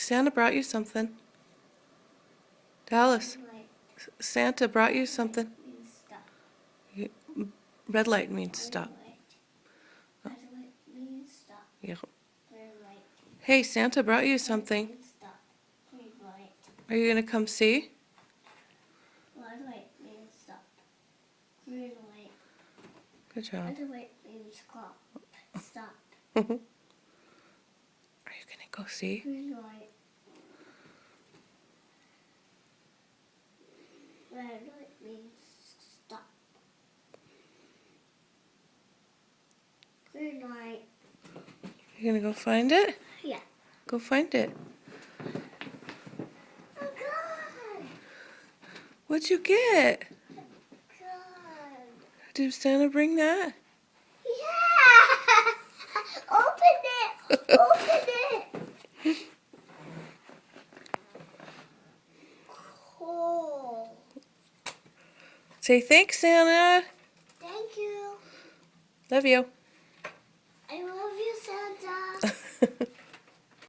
Santa brought you something. Dallas, Like, Santa brought you something. means stop. Red light means stop. Red light means stop. Yeah. Red light. Hey, Santa brought you something. Means stop. Green light. Are you gonna come see? Red light means stop. Green light. Good job. Red light means stop. Stop. Are you gonna go see? Green light. Red light means stop. Green light. You gonna go find it? Yeah. Go find it. Oh God! What'd you get? God! Did Santa bring that? Yeah! Open it! Open it! Cool. Say thanks, Santa. Thank you. Love you. I love you, Santa.